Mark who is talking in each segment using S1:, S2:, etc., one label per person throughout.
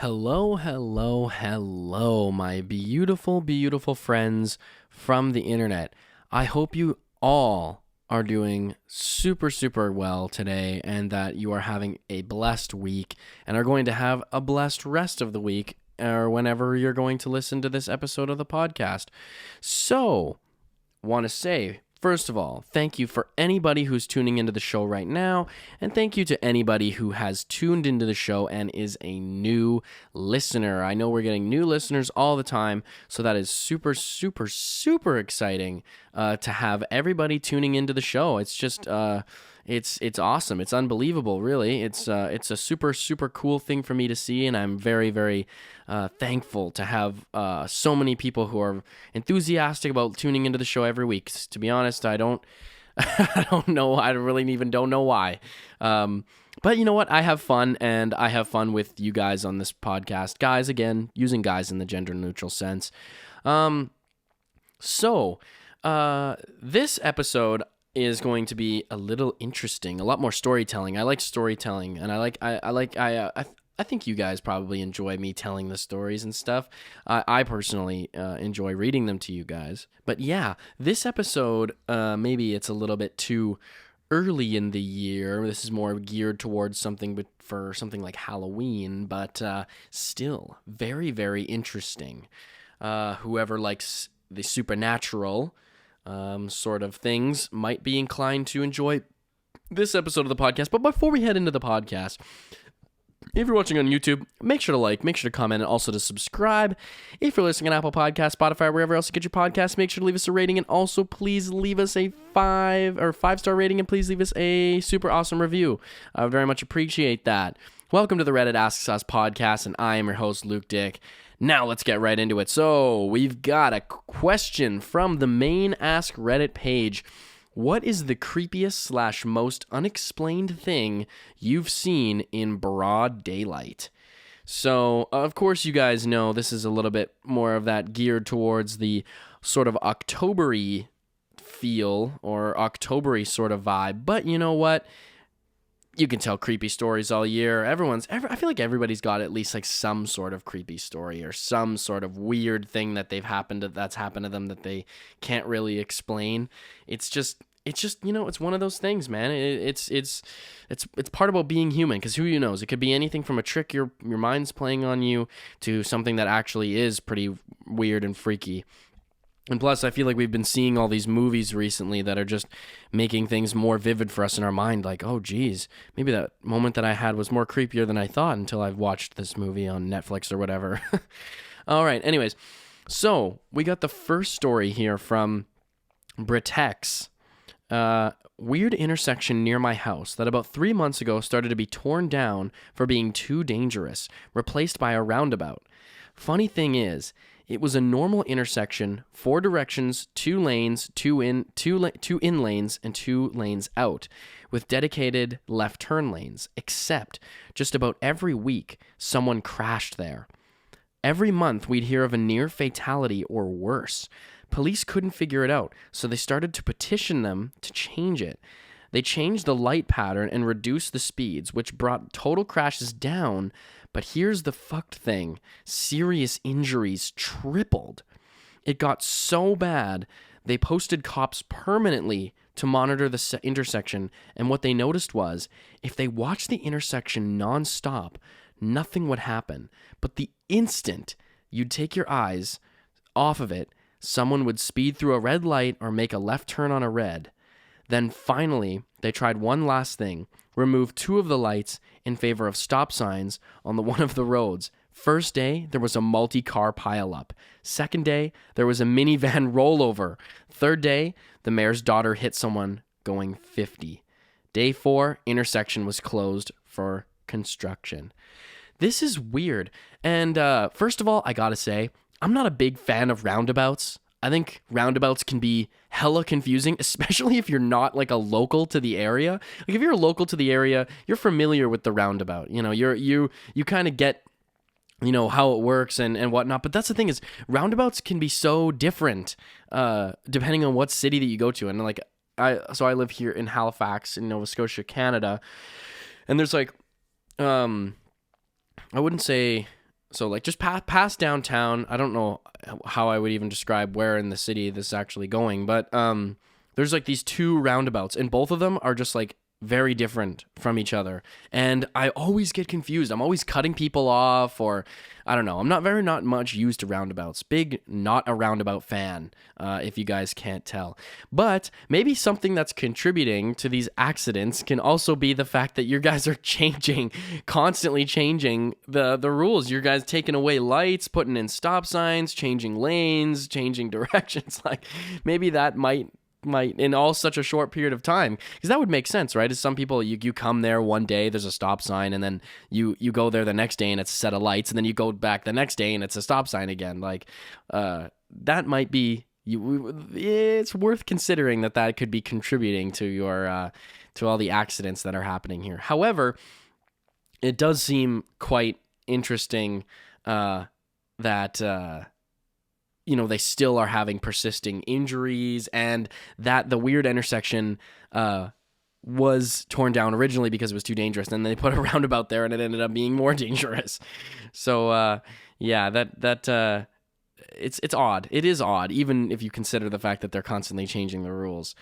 S1: Hello, hello, hello, my beautiful, beautiful friends from the internet. I hope you all are doing super, super well today and that you are having a blessed week and are going to have a blessed rest of the week or whenever you're going to listen to this episode of the podcast. So, want to say, first of all, thank you for anybody who's tuning into the show right now, and thank you to anybody who has tuned into the show and is a new listener. I know we're getting new listeners all the time, so that is super, super, super exciting to have everybody tuning into the show. It's just it's awesome. It's unbelievable, really. It's a super, super cool thing for me to see, and I'm very, very thankful to have so many people who are enthusiastic about tuning into the show every week. To be honest, I don't I don't know. I really even don't know why. But you know what? I have fun, and I have fun with you guys on this podcast. Guys, again, using guys in the gender neutral sense. So this episode is going to be a little interesting, a lot more storytelling. I like storytelling, and I think you guys probably enjoy me telling the stories and stuff. I personally enjoy reading them to you guys. But yeah, this episode, maybe it's a little bit too early in the year. This is more geared towards something for something like Halloween, but still very, very interesting. Whoever likes the supernatural sort of things might be inclined to enjoy this episode of the podcast. But before we head into the podcast, if you're watching on YouTube, make sure to like, make sure to comment, and also to subscribe. If you're listening on Apple Podcasts, Spotify, wherever else you get your podcasts, make sure to leave us a rating, and also please leave us a 5-star rating, and please leave us a super awesome review. I would very much appreciate that. Welcome to the Reddit Asks Us podcast, and I am your host, Luke Dick. Now let's get right into it. So we've got a question from the main AskReddit page. What is the creepiest / most unexplained thing you've seen in broad daylight? So, of course, you guys know this is a little bit more of that geared towards the sort of October-y feel or October-y sort of vibe. But you know what? You can tell creepy stories all year. I feel like everybody's got at least like some sort of creepy story or some sort of weird thing that's happened to them that they can't really explain. It's just it's one of those things, man. It's part about being human, because who knows? It could be anything from a trick your mind's playing on you to something that actually is pretty weird and freaky. And plus, I feel like we've been seeing all these movies recently that are just making things more vivid for us in our mind. Like, oh, geez, maybe that moment that I had was more creepier than I thought until I've watched this movie on Netflix or whatever. All right, anyways. So, we got the first story here from Britex. Weird intersection near my house that about 3 months ago started to be torn down for being too dangerous, replaced by a roundabout. Funny thing is, it was a normal intersection, 4 directions, 2 lanes, 2 in lanes, and 2 lanes out, with dedicated left turn lanes, except just about every week, someone crashed there. Every month, we'd hear of a near fatality or worse. Police couldn't figure it out, so they started to petition them to change it. They changed the light pattern and reduced the speeds, which brought total crashes down. But here's the fucked thing. Serious injuries tripled. It got so bad, they posted cops permanently to monitor the intersection, and what they noticed was, if they watched the intersection nonstop, nothing would happen. But the instant you'd take your eyes off of it, someone would speed through a red light or make a left turn on a red. Then finally, they tried one last thing, removed 2 of the lights in favor of stop signs on one of the roads. First day, there was a multi-car pileup. Second day, there was a minivan rollover. Third day, the mayor's daughter hit someone going 50. Day 4, intersection was closed for construction. This is weird. And first of all, I gotta say, I'm not a big fan of roundabouts. I think roundabouts can be hella confusing, especially if you're not like a local to the area. Like if you're a local to the area, you're familiar with the roundabout. You know, you kind of get, you know, how it works and whatnot. But that's the thing is, roundabouts can be so different depending on what city that you go to. And like I live here in Halifax in Nova Scotia, Canada, and there's like I wouldn't say So like just past downtown. I don't know how I would even describe where in the city this is actually going, but there's like these two roundabouts, and both of them are just like very different from each other. And I always get confused. I'm always cutting people off, or I don't know. I'm not much used to roundabouts. Big not a roundabout fan, if you guys can't tell. But maybe something that's contributing to these accidents can also be the fact that you guys are constantly changing the rules. You guys taking away lights, putting in stop signs, changing lanes, changing directions. Like maybe that might in all such a short period of time, because that would make sense, right? As some people, you come there one day, there's a stop sign, and then you go there the next day and it's a set of lights, and then you go back the next day and it's a stop sign again. Like that might be it's worth considering that could be contributing to your to all the accidents that are happening here. However, it does seem quite interesting that they still are having persisting injuries, and that the weird intersection was torn down originally because it was too dangerous. And then they put a roundabout there, and it ended up being more dangerous. So it's odd. It is odd, even if you consider the fact that they're constantly changing the rules.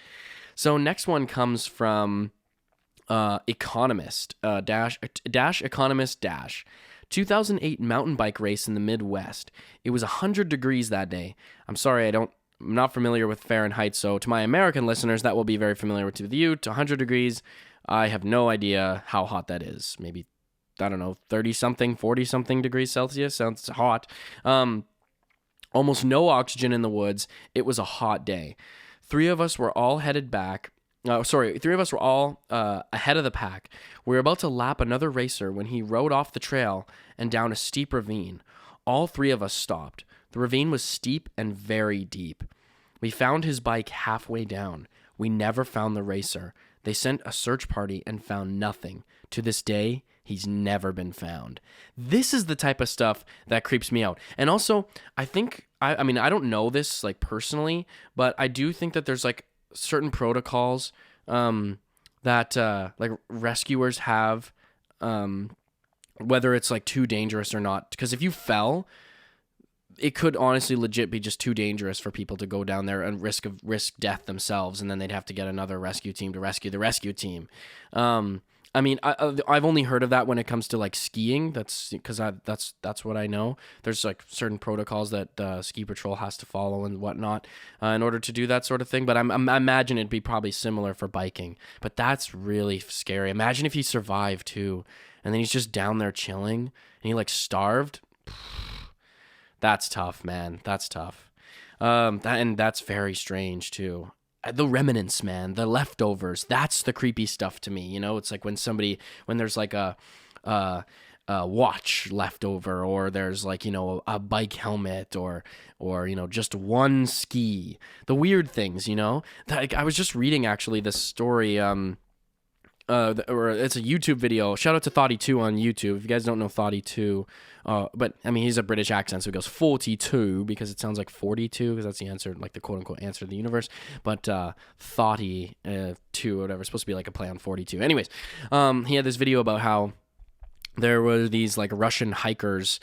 S1: So next one comes from Economist Economist 2008 mountain bike race in the Midwest. It was 100 degrees that day. I'm sorry, I'm not familiar with Fahrenheit, so to my American listeners, that will be very familiar with you. To 100 degrees, I have no idea how hot that is. Maybe, I don't know, 30-something, 40-something degrees Celsius. Sounds hot. Almost no oxygen in the woods. It was a hot day. Three of us were all ahead of the pack. We were about to lap another racer when he rode off the trail and down a steep ravine. All three of us stopped. The ravine was steep and very deep. We found his bike halfway down. We never found the racer. They sent a search party and found nothing. To this day, he's never been found. This is the type of stuff that creeps me out. And also, I think, I mean, I don't know this like personally, but I do think that there's like certain protocols that like rescuers have, whether it's like too dangerous or not. Because if you fell, it could honestly legit be just too dangerous for people to go down there and risk death themselves, and then they'd have to get another rescue team to rescue the rescue team. I mean, I've only heard of that when it comes to like skiing. That's because that's what I know. There's like certain protocols that ski patrol has to follow and whatnot in order to do that sort of thing. But I imagine it'd be probably similar for biking. But that's really scary. Imagine if he survived too, and then he's just down there chilling, and he like starved. That's tough, man. That's tough. And that's very strange too. The remnants, man, the leftovers, that's the creepy stuff to me. It's like when there's like a watch left over, or there's like, a bike helmet, or just one ski, the weird things, like I was just reading actually this story, or it's a YouTube video. Shout out to Thoughty2 on YouTube. If you guys don't know Thoughty2, but I mean, he's a British accent, so he goes 42 because it sounds like 42, because that's the answer, like the quote unquote answer to the universe. But Thoughty 2 or whatever, it's supposed to be like a play on 42. Anyways, he had this video about how there were these like Russian hikers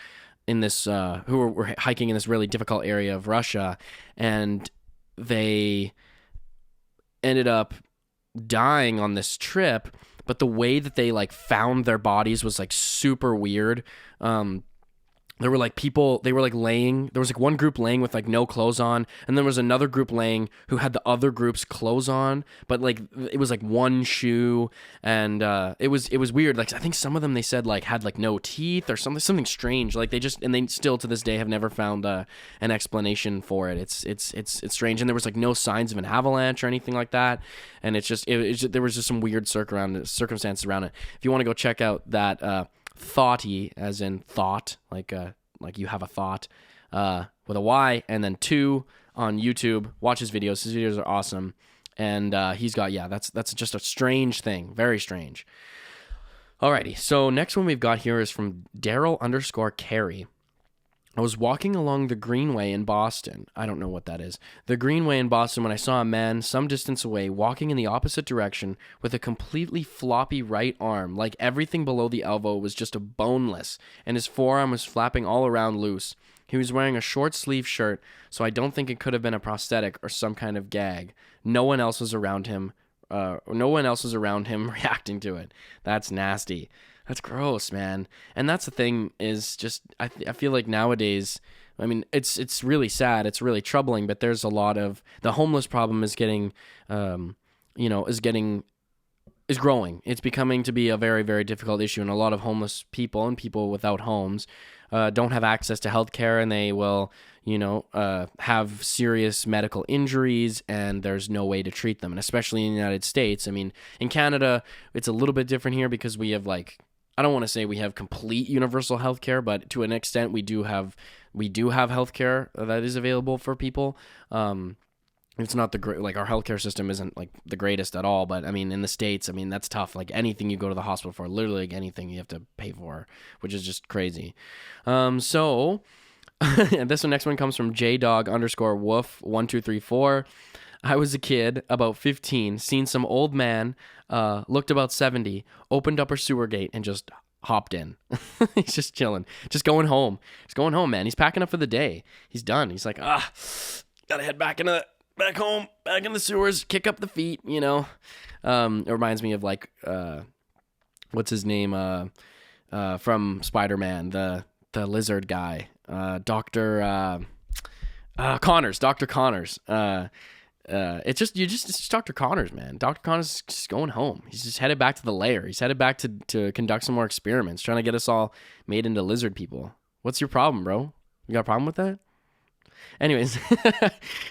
S1: in this who were hiking in this really difficult area of Russia, and they ended up dying on this trip. But the way that they like found their bodies was like super weird. There were like people, they were like laying, there was like one group laying with like no clothes on, and there was another group laying who had the other group's clothes on, but like it was like one shoe, and it was weird. Like I think some of them, they said like had like no teeth or something strange. Like they still to this day have never found an explanation for it. It's strange, and there was like no signs of an avalanche or anything like that, and there was just some weird circumstances around it. If you want to go check out that Thoughty, as in thought, like you have a thought, with a Y, and then 2 on YouTube. Watch his videos. His videos are awesome, and he's got that's just a strange thing, very strange. Alrighty, so next one we've got here is from Daryl_Carey. I was walking along the Greenway in Boston. I don't know what that is. The Greenway in Boston when I saw a man some distance away walking in the opposite direction with a completely floppy right arm, like everything below the elbow was just a boneless, and his forearm was flapping all around loose. He was wearing a short sleeve shirt, so I don't think it could have been a prosthetic or some kind of gag. No one else was around him. Reacting to it. That's nasty. That's gross, man. And that's the thing is just I feel like nowadays, I mean, it's really sad. It's really troubling, but there's a lot of the homeless problem is getting is growing. It's becoming to be a very, very difficult issue, and a lot of homeless people and people without homes don't have access to healthcare, and they will, have serious medical injuries, and there's no way to treat them. And especially in the United States, I mean, in Canada, it's a little bit different here because we have I don't want to say we have complete universal healthcare, but to an extent, we do have healthcare that is available for people. It's not our healthcare system isn't the greatest at all, but I mean, in the States, I mean, that's tough. Like anything you go to the hospital for, literally anything you have to pay for, which is just crazy. So this next one comes from JDog_woof1234. I was a kid, about 15, seen some old man, looked about 70, opened up a sewer gate and just hopped in. He's just chilling, just going home. He's going home, man. He's packing up for the day. He's done. He's like, gotta head back home, back in the sewers, kick up the feet, It reminds me of what's his name, from Spider-Man, the lizard guy, Dr. Connors. It's just Dr. Connors, man. Dr. Connors is just going home. He's just headed back to the lair. He's headed back to conduct some more experiments, trying to get us all made into lizard people. What's your problem, bro? You got a problem with that? Anyways,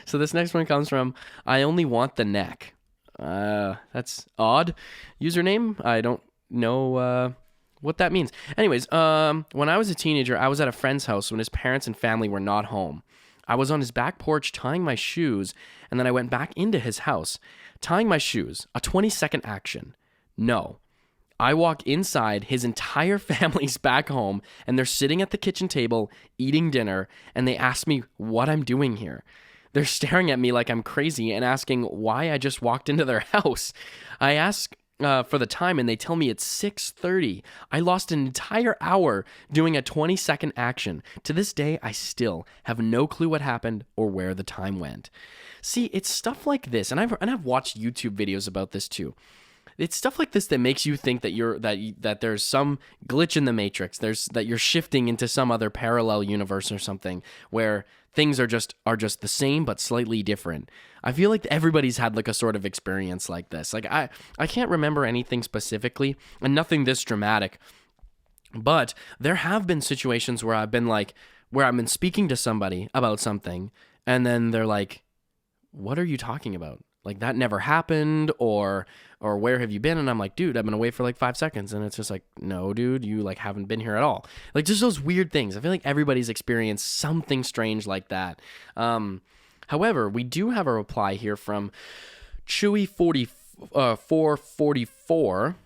S1: so this next one comes from I Only Want the Neck. That's odd. Username? I don't know what that means. Anyways, when I was a teenager, I was at a friend's house when his parents and family were not home. I was on his back porch tying my shoes, and then I went back into his house. Tying my shoes, a 20-second action. No. I walk inside, his entire family's back home, and they're sitting at the kitchen table eating dinner, and they ask me what I'm doing here. They're staring at me like I'm crazy and asking why I just walked into their house. I ask for the time, and they tell me it's 6:30. I lost an entire hour doing a 20-second action. To this day, I still have no clue what happened or where the time went. See, it's stuff like this, and I've watched YouTube videos about this too. It's stuff like this that makes you think that there's some glitch in the matrix. That you're shifting into some other parallel universe or something where things are just the same but slightly different. I feel like everybody's had a sort of experience like this. I can't remember anything specifically and nothing this dramatic, but there have been situations where I've been speaking to somebody about something and then they're like, "What are you talking about? That never happened," or "Where have you been?" And I'm like, "Dude, I've been away for 5 seconds." And it's just like, "No, dude, you haven't been here at all." Just those weird things. I feel like everybody's experienced something strange like that. However, we do have a reply here from Chewy444.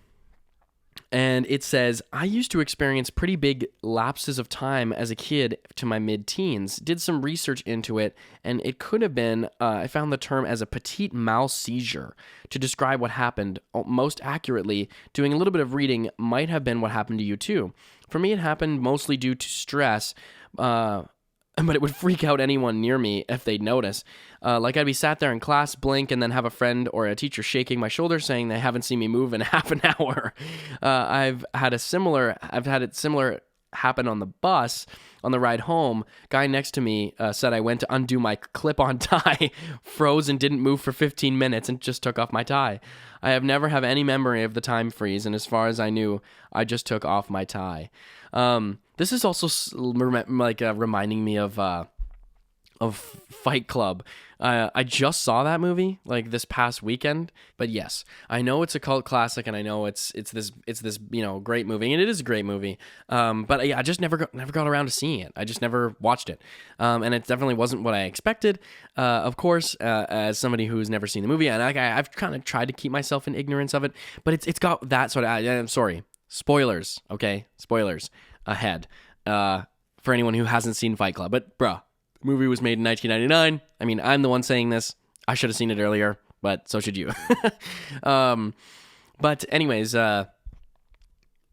S1: And it says, I used to experience pretty big lapses of time as a kid to my mid-teens. Did some research into it, and it could have been, I found the term as a petit mal seizure to describe what happened most accurately. Doing a little bit of reading might have been what happened to you too. For me, it happened mostly due to stress, but it would freak out anyone near me if they'd notice. I'd be sat there in class, blink, and then have a friend or a teacher shaking my shoulder saying they haven't seen me move in half an hour. I've had it similar happen on the bus on the ride home. Guy next to me said I went to undo my clip-on tie, froze and didn't move for 15 minutes and just took off my tie. I have never have any memory of the time freeze, and as far as I knew, I just took off my tie. This is also reminding me of Fight Club. I just saw that movie this past weekend, but yes, I know it's a cult classic, and I know it's this great movie, and it is a great movie. But I just never got around to seeing it. I just never watched it, and it definitely wasn't what I expected. Of course, as somebody who's never seen the movie, and I've kind of tried to keep myself in ignorance of it, but it's got that sort of. I'm sorry, spoilers. Okay, spoilers ahead. for anyone who hasn't seen Fight Club. But, bruh, the movie was made in 1999. I mean, I'm the one saying this. I should have seen it earlier, but so should you. But anyways,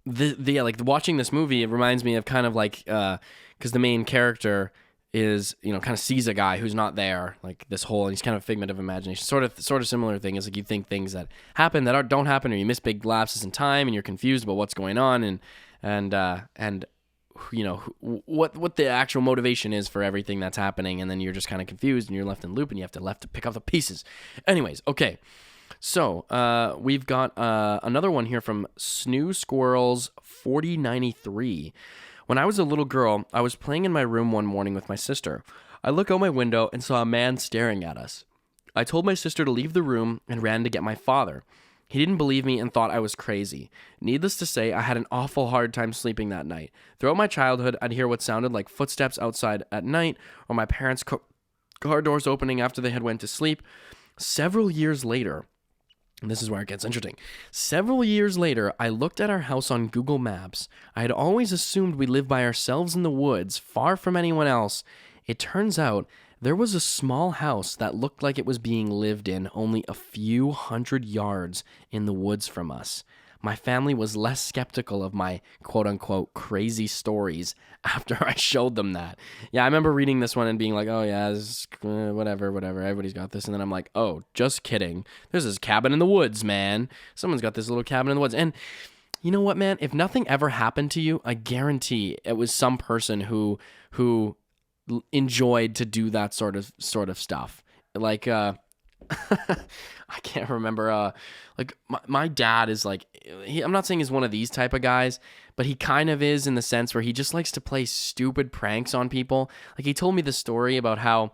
S1: watching this movie, it reminds me of kind of like, because the main character is, kind of sees a guy who's not there, like this whole, and he's kind of a figment of imagination. Sort of similar thing is like you think things that happen that don't happen, or you miss big lapses in time, and you're confused about what's going on, and what the actual motivation is for everything that's happening, and then you're just kind of confused, and you're left in loop, and you have to pick up the pieces. Anyways, okay. So, we've got another one here from Snoo Squirrels 4093. When I was a little girl, I was playing in my room one morning with my sister. I looked out my window and saw a man staring at us. I told my sister to leave the room and ran to get my father. He didn't believe me and thought I was crazy. Needless to say, I had an awful hard time sleeping that night. Throughout my childhood, I'd hear what sounded like footsteps outside at night, or my parents' car doors opening after they had went to sleep. Several years later, and this is where it gets interesting. Several years later, I looked at our house on Google Maps. I had always assumed we lived by ourselves in the woods, far from anyone else. It turns out there was a small house that looked like it was being lived in only a few hundred yards in the woods from us. My family was less skeptical of my quote-unquote crazy stories after I showed them that. Yeah, I remember reading this one and being like, oh yeah, this is, whatever, everybody's got this. And then I'm like, oh, just kidding. There's this cabin in the woods, man. Someone's got this little cabin in the woods. And you know what, man? If nothing ever happened to you, I guarantee it was some person who enjoyed to do that sort of stuff. Like, I can't remember. Like my dad is like, I'm not saying he's one of these type of guys, but he kind of is in the sense where he just likes to play stupid pranks on people. Like he told me the story about how,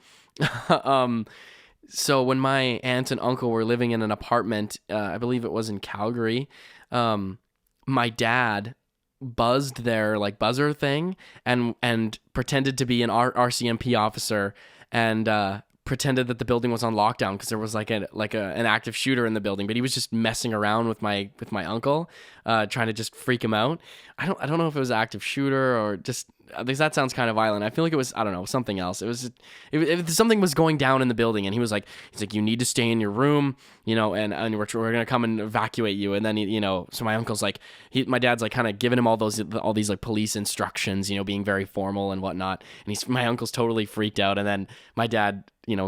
S1: so when my aunt and uncle were living in an apartment, I believe it was in Calgary, my dad buzzed their like buzzer thing and pretended to be an RCMP officer and pretended that the building was on lockdown because there was like an active shooter in the building, but he was just messing around with my uncle, trying to just freak him out. I don't know if it was an active shooter or just, because that sounds kind of violent. I feel like it was, I don't know, something else. Something was going down in the building, and he's like, you need to stay in your room, and we're gonna come and evacuate you. And then so my uncle's like, my dad's like kind of giving him all these like police instructions, being very formal and whatnot. And my uncle's totally freaked out, and then my dad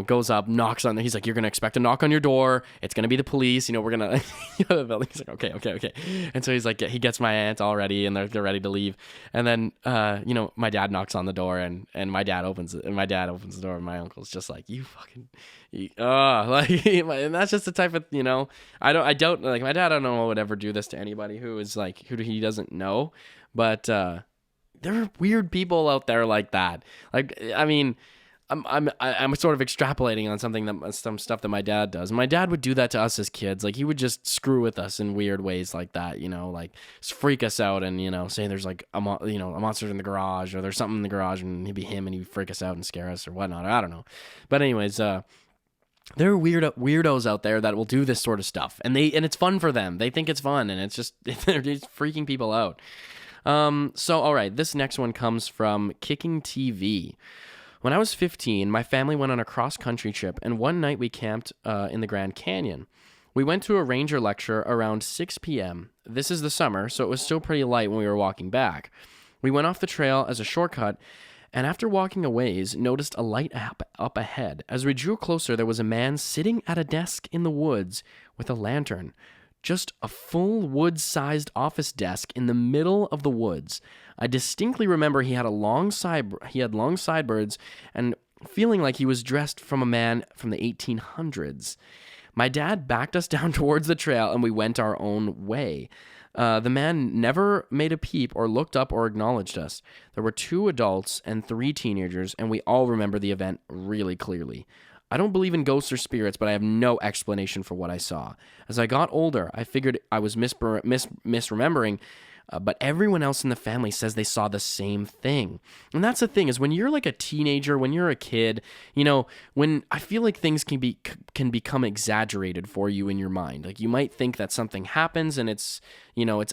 S1: goes up, knocks on. He's like, you're gonna expect a knock on your door. It's gonna be the police. We're gonna. The building. He's like, okay. And so he's like, he gets my aunt all ready, and they're ready to leave. And then, my dad knocks on the door, and my dad opens it, and my dad opens the door, and my uncle's just like, you fucking, and that's just the type of, I don't like my dad. I don't know would ever do this to anybody who is like who he doesn't know, but there are weird people out there like that. Like, I mean. I'm sort of extrapolating on some stuff that my dad does. My dad would do that to us as kids. Like he would just screw with us in weird ways like that, like freak us out and, say there's like a monster in the garage or there's something in the garage and he'd be him and he'd freak us out and scare us or whatnot. I don't know. But anyways, there are weirdos out there that will do this sort of stuff and it's fun for them. They think it's fun and it's just, they're just freaking people out. So, all right, this next one comes from Kicking TV. When I was 15, my family went on a cross-country trip, and one night we camped in the Grand Canyon. We went to a ranger lecture around 6 p.m. This is the summer, so it was still pretty light when we were walking back. We went off the trail as a shortcut, and after walking a ways, noticed a light up ahead. As we drew closer, there was a man sitting at a desk in the woods with a lantern. Just a full wood-sized office desk in the middle of the woods. I distinctly remember he had long sideburns and feeling like he was dressed from a man from the 1800s. My dad backed us down towards the trail and we went our own way. The man never made a peep or looked up or acknowledged us. There were 2 adults and 3 teenagers, and we all remember the event really clearly. I don't believe in ghosts or spirits, but I have no explanation for what I saw. As I got older, I figured I was misremembering, But everyone else in the family says they saw the same thing. And that's the thing, is when you're like a teenager, when you're a kid, when I feel like things can become exaggerated for you in your mind. Like you might think that something happens and it's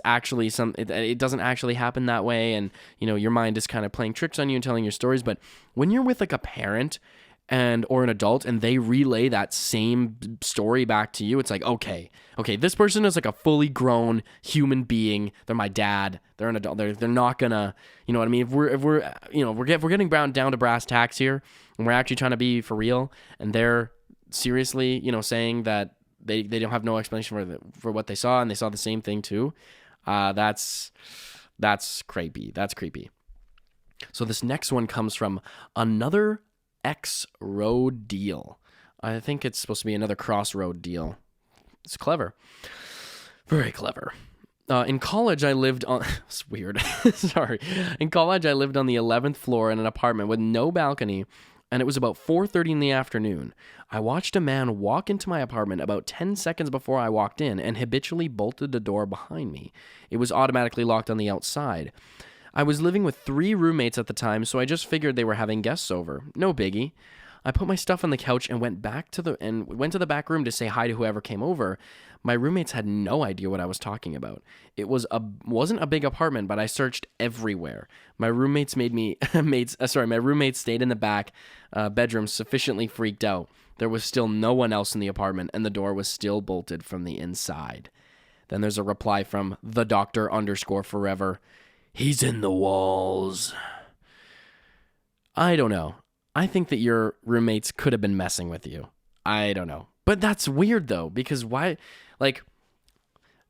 S1: actually it doesn't actually happen that way, and your mind is kind of playing tricks on you and telling your stories. But when you're with like a parent or an adult and they relay that same story back to you, it's like, okay, this person is like a fully grown human being. They're my dad. They're an adult. They're not gonna, you know what I mean? If we're getting down to brass tacks here, and we're actually trying to be for real, and they're seriously, saying that they don't have no explanation for what they saw, and they saw the same thing too. That's creepy. That's creepy. So this next one comes from another X-Road deal. I think it's supposed to be another crossroad deal. It's clever. Very clever. In college, I lived on... It's weird. Sorry. In college, I lived on the 11th floor in an apartment with no balcony, and it was about 4:30 in the afternoon. I watched a man walk into my apartment about 10 seconds before I walked in and habitually bolted the door behind me. It was automatically locked on the outside. I was living with 3 roommates at the time, so I just figured they were having guests over. No biggie. I put my stuff on the couch and went to the back room to say hi to whoever came over. My roommates had no idea what I was talking about. It wasn't a big apartment, but I searched everywhere. My roommates stayed in the back bedroom, sufficiently freaked out. There was still no one else in the apartment, and the door was still bolted from the inside. Then there's a reply from the doctor _forever. He's in the walls. I don't know. I think that your roommates could have been messing with you. I don't know. But that's weird, though, because why? Like,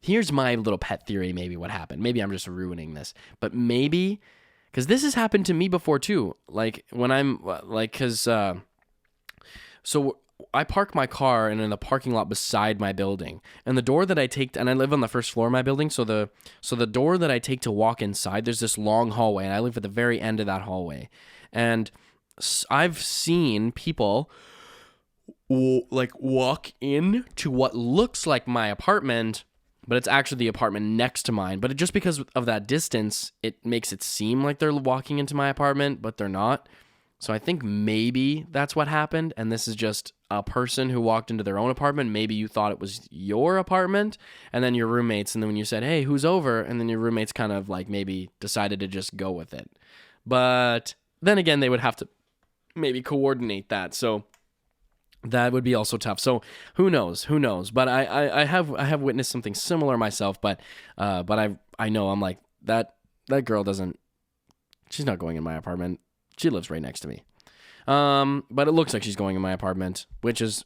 S1: here's my little pet theory, maybe what happened. Maybe I'm just ruining this. But maybe, because this has happened to me before, too. Like, when I'm, like, because, so I park my car in the parking lot beside my building, and the door that I take, and I live on the first floor of my building, so the door that I take to walk inside, there's this long hallway, and I live at the very end of that hallway, and I've seen people like walk in to what looks like my apartment, but it's actually the apartment next to mine. But just because of that distance, it makes it seem like they're walking into my apartment, but they're not. So I think maybe that's what happened, and this is just a person who walked into their own apartment. Maybe you thought it was your apartment, and then your roommates, and then when you said, hey, who's over? And then your roommates kind of like maybe decided to just go with it. But then again, they would have to maybe coordinate that, so that would be also tough. So who knows? But I have witnessed something similar myself, but I know I'm like, that girl she's not going in my apartment. She lives right next to me. But it looks like she's going in my apartment, which has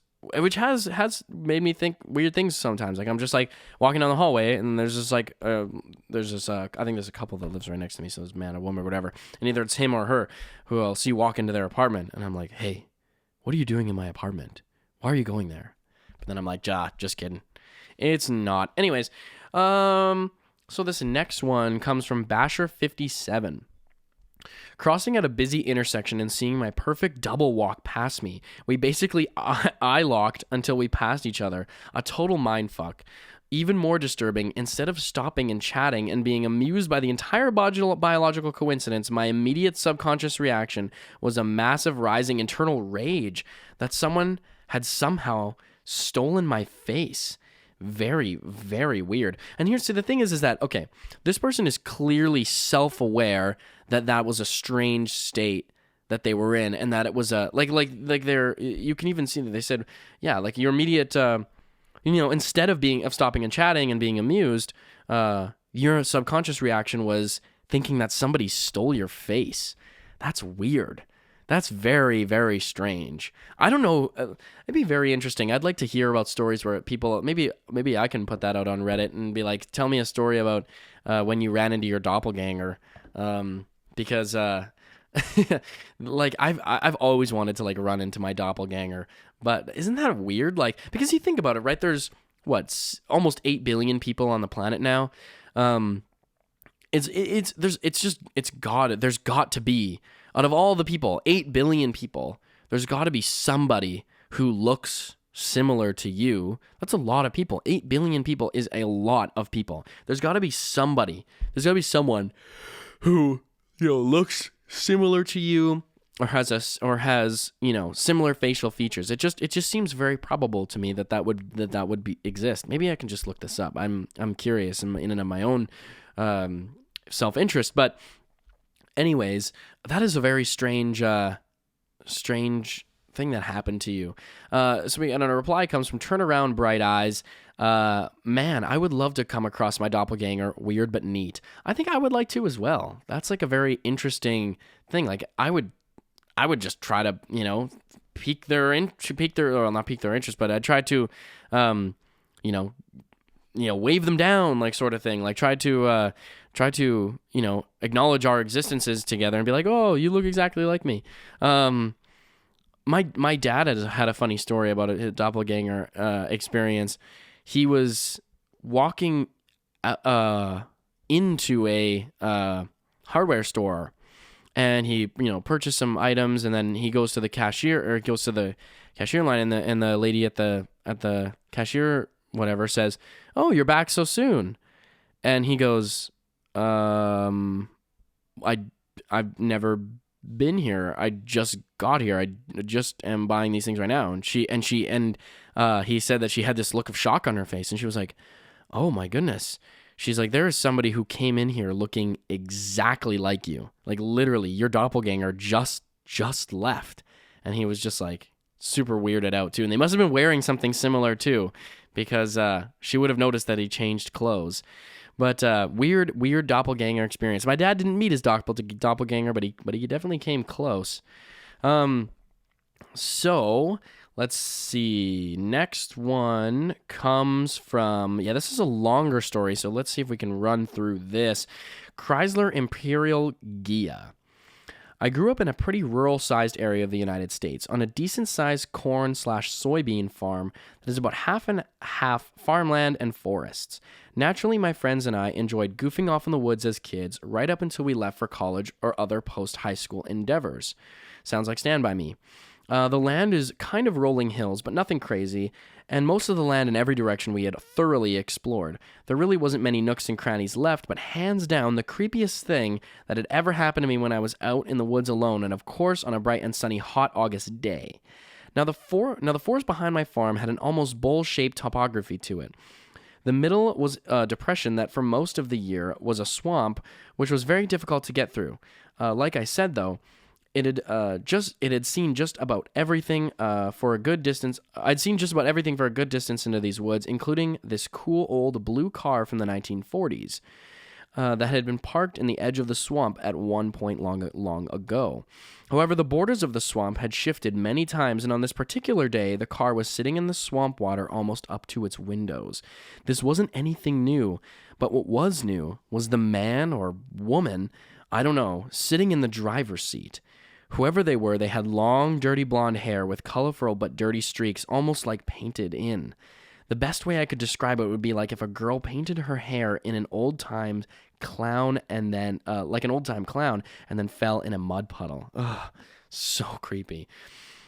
S1: made me think weird things sometimes. Like I'm just like walking down the hallway, and there's just like I think there's a couple that lives right next to me. So it's a man, a woman, or whatever, and either it's him or her who I'll see walk into their apartment, and I'm like, hey, what are you doing in my apartment? Why are you going there? But then I'm like, just kidding. It's not. Anyways, so this next one comes from Basher57. Crossing at a busy intersection and seeing my perfect double walk past me. We basically eye-locked until we passed each other. A total mindfuck. Even more disturbing, instead of stopping and chatting and being amused by the entire biological coincidence, my immediate subconscious reaction was a massive rising internal rage that someone had somehow stolen my face. Very, very weird. And the thing is that, okay, this person is clearly self-aware that was a strange state that they were in, and that it was a, like they're, you can even see that they said, yeah, like your immediate, instead of stopping and chatting and being amused, your subconscious reaction was thinking that somebody stole your face. That's weird. That's very, very strange. I don't know. It'd be very interesting. I'd like to hear about stories where people, maybe I can put that out on Reddit and be like, tell me a story about when you ran into your doppelganger. Because like I've always wanted to like run into my doppelganger, but isn't that weird? Like, because you think about it, right? There's almost 8 billion people on the planet now. There's got to be, out of all the people, 8 billion people, there's got to be somebody who looks similar to you, that's a lot of people. 8 billion people is a lot of people. There's got to be somebody. There's got to be someone who, looks similar to you or has similar facial features. It just seems very probable to me that would exist. Maybe I can just look this up. I'm curious in and of my own self-interest, but anyways, that is a very strange thing that happened to you. And a reply comes from Turn Around Bright Eyes. Man, I would love to come across my doppelganger. Weird but neat. I think I would like to as well. That's like a very interesting thing. Like I would just try to, pique their not pique their interest, but I'd try to, wave them down, like sort of thing. Like try to, acknowledge our existences together and be like, oh, you look exactly like me. My dad has had a funny story about his doppelganger experience. He was walking into a hardware store, and he purchased some items, and then he goes to the cashier line, and the lady at the cashier whatever says, "Oh, you're back so soon," and he goes, I've never been here. I just got here. I just am buying these things right now. And he said that she had this look of shock on her face, and she was like, "Oh my goodness." She's like, "There is somebody who came in here looking exactly like you. Like literally your doppelganger just left." And he was just like super weirded out too. And they must have been wearing something similar too, because she would have noticed that he changed clothes. But weird doppelganger experience. My dad didn't meet his doppelganger, but he definitely came close. So let's see. Next one comes from, this is a longer story, so let's see if we can run through this. Chrysler Imperial Ghia. I grew up in a pretty rural-sized area of the United States on a decent-sized corn/soybean farm that is about half and half farmland and forests. Naturally, my friends and I enjoyed goofing off in the woods as kids right up until we left for college or other post-high school endeavors. Sounds like Stand By Me. The land is kind of rolling hills, but nothing crazy, and most of the land in every direction we had thoroughly explored. There really wasn't many nooks and crannies left, but hands down, the creepiest thing that had ever happened to me when I was out in the woods alone, and of course on a bright and sunny hot August day. Now the forest behind my farm had an almost bowl-shaped topography to it. The middle was a depression that for most of the year was a swamp, which was very difficult to get through. Like I said, though, it had seen just about everything for a good distance. I'd seen just about everything for a good distance into these woods, including this cool old blue car from the 1940s that had been parked in the edge of the swamp at one point long ago. However, the borders of the swamp had shifted many times, and on this particular day, the car was sitting in the swamp water almost up to its windows. This wasn't anything new, but what was new was the man or woman, I don't know, sitting in the driver's seat. Whoever they were, they had long, dirty blonde hair with colorful but dirty streaks, almost like painted in. The best way I could describe it would be like if a girl painted her hair in an old-time clown and then, and then fell in a mud puddle. Ugh, so creepy.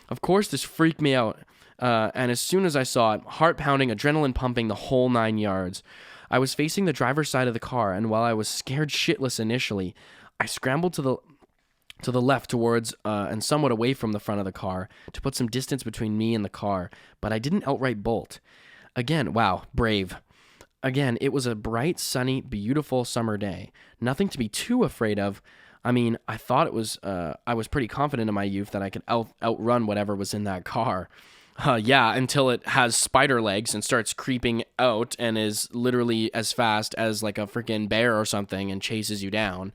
S1: Of course, this freaked me out, and as soon as I saw it, heart pounding, adrenaline pumping, the whole 9 yards. I was facing the driver's side of the car, and while I was scared shitless initially, I scrambled to the left towards and somewhat away from the front of the car to put some distance between me and the car, but I didn't outright bolt. Again, wow, brave. Again, it was a bright, sunny, beautiful summer day. Nothing to be too afraid of. I mean, I thought I was pretty confident in my youth that I could outrun whatever was in that car. Until it has spider legs and starts creeping out and is literally as fast as like a freaking bear or something and chases you down.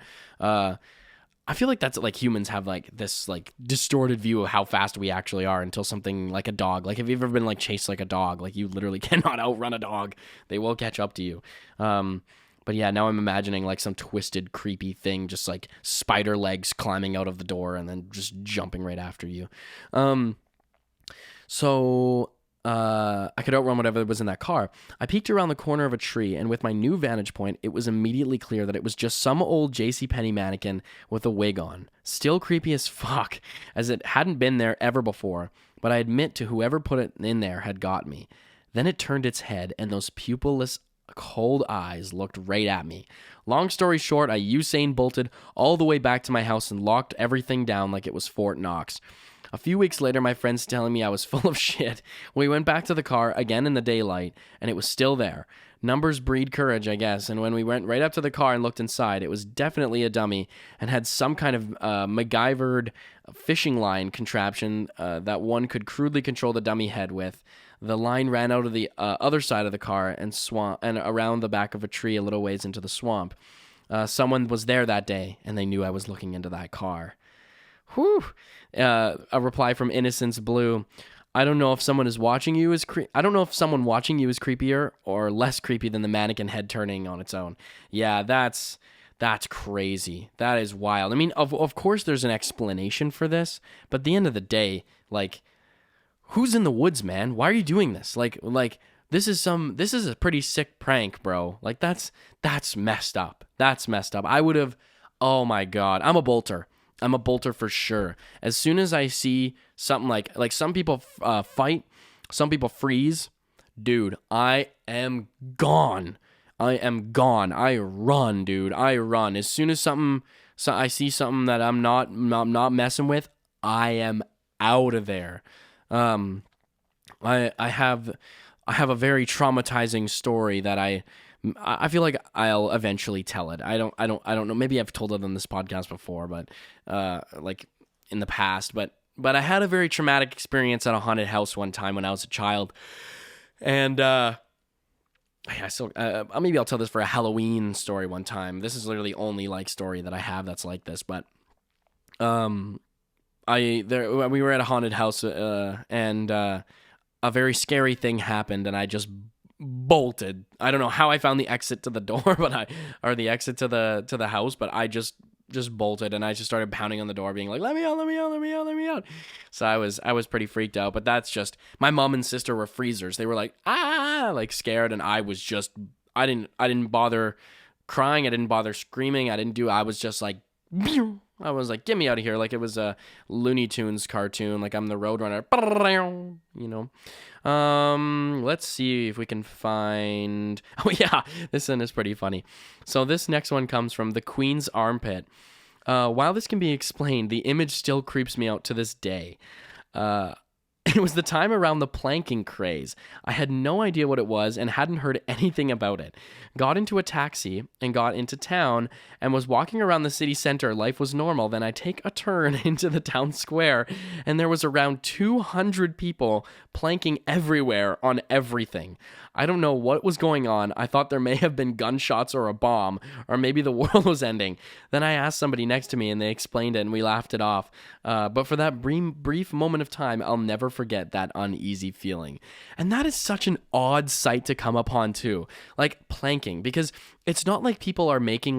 S1: I feel like that's like humans have like this like distorted view of how fast we actually are until something like a dog. Like, have you ever been like chased like a dog? Like, you literally cannot outrun a dog. They will catch up to you. But yeah, now I'm imagining like some twisted, creepy thing, just like spider legs climbing out of the door and then just jumping right after you. So I could outrun whatever was in that car. I peeked around the corner of a tree, and with my new vantage point, it was immediately clear that it was just some old JCPenney mannequin with a wig on. Still creepy as fuck, as it hadn't been there ever before, but I admit to whoever put it in there had got me. Then it turned its head, and those pupilless, cold eyes looked right at me. Long story short, I Usain bolted all the way back to my house and locked everything down like it was Fort Knox. A few weeks later, my friends telling me I was full of shit. We went back to the car again in the daylight, and it was still there. Numbers breed courage, I guess, and when we went right up to the car and looked inside, it was definitely a dummy and had some kind of MacGyvered fishing line contraption that one could crudely control the dummy head with. The line ran out of the other side of the car and around the back of a tree a little ways into the swamp. Someone was there that day, and they knew I was looking into that car. Whew. A reply from Innocence Blue. I don't know if someone is watching you is I don't know if someone watching you is creepier or less creepy than the mannequin head turning on its own. Yeah, that's crazy. That is wild. I mean, of course there's an explanation for this, but at the end of the day, like, who's in the woods, man? Why are you doing this? Like this is a pretty sick prank, bro. Like that's messed up. That's messed up. I would have, oh my God, I'm a bolter for sure. As soon as I see something like some people fight, some people freeze, dude, I am gone. I run, dude. I run. As soon as I see something that I'm not messing with, I am out of there. I have a very traumatizing story that I feel like I'll eventually tell it. I don't know. Maybe I've told it on this podcast before, but like in the past. But I had a very traumatic experience at a haunted house one time when I was a child, and maybe I'll tell this for a Halloween story one time. This is literally the only like story that I have that's like this. But we were at a haunted house, and a very scary thing happened, and I just bolted. I don't know how I found the exit to the door, or the exit to the house, but I just bolted, and I just started pounding on the door, being like, "Let me out, let me out, let me out, let me out." So I was pretty freaked out. But that's just, my mom and sister were freezers. They were like, like scared, and I was just, I didn't bother crying. I didn't bother screaming. I was just like, I was like, get me out of here. Like it was a Looney Tunes cartoon. Like I'm the Roadrunner, you know? Let's see if we can find, oh yeah, this one is pretty funny. So this next one comes from the Queen's Armpit. While this can be explained, the image still creeps me out to this day. It was the time around the planking craze. I had no idea what it was and hadn't heard anything about it. Got into a taxi and got into town and was walking around the city center. Life was normal. Then I take a turn into the town square and there was around 200 people planking everywhere on everything. I don't know what was going on. I thought there may have been gunshots or a bomb, or maybe the world was ending. Then I asked somebody next to me and they explained it and we laughed it off. But for that brief moment of time, I'll never forget that uneasy feeling. And that is such an odd sight to come upon too. Like planking, because it's not like people are making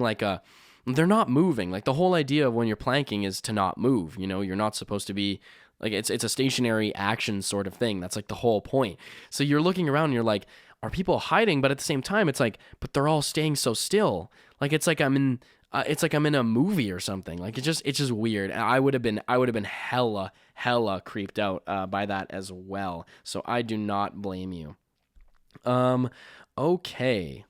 S1: they're not moving. Like the whole idea of when you're planking is to not move. You know, you're not supposed to be, like, it's a stationary action sort of thing. That's like the whole point. So you're looking around and you're like, are people hiding? But at the same time, it's like, but they're all staying so still. Like it's like I'm in a movie or something. Like it's just weird. And I would have been hella creeped out by that as well. So I do not blame you. Okay.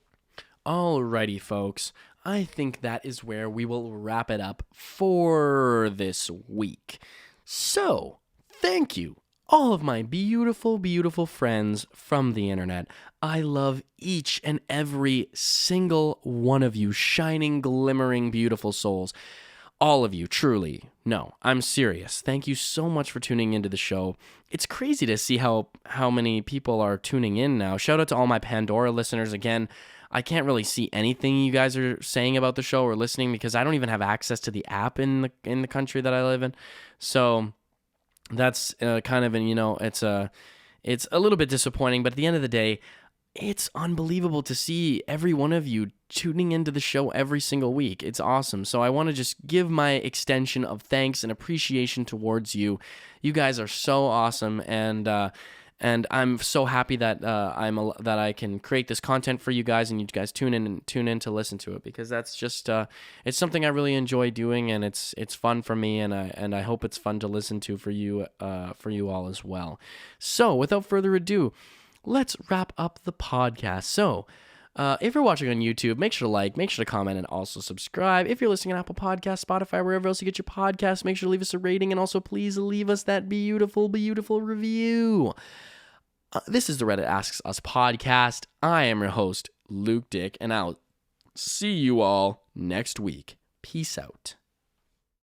S1: Alrighty, folks. I think that is where we will wrap it up for this week. So, thank you, all of my beautiful, beautiful friends from the internet. I love each and every single one of you, shining, glimmering, beautiful souls. All of you, truly. No, I'm serious. Thank you so much for tuning into the show. It's crazy to see how many people are tuning in now. Shout out to all my Pandora listeners again. I can't really see anything you guys are saying about the show or listening because I don't even have access to the app in the country that I live in. So that's kind of it's a little bit disappointing, but at the end of the day, it's unbelievable to see every one of you tuning into the show every single week. It's awesome. So I want to just give my extension of thanks and appreciation towards you. You guys are so awesome, and And I'm so happy that that I can create this content for you guys, and you guys tune in to listen to it, because that's just it's something I really enjoy doing, and it's fun for me, and I hope it's fun to listen to for you all as well. So without further ado, let's wrap up the podcast. So if you're watching on YouTube, make sure to like, make sure to comment, and also subscribe. If you're listening on Apple Podcasts, Spotify, wherever else you get your podcasts, make sure to leave us a rating, and also please leave us that beautiful, beautiful review. This is the Reddit Asks Us podcast. I am your host, Luke Dick, and I'll see you all next week. Peace out.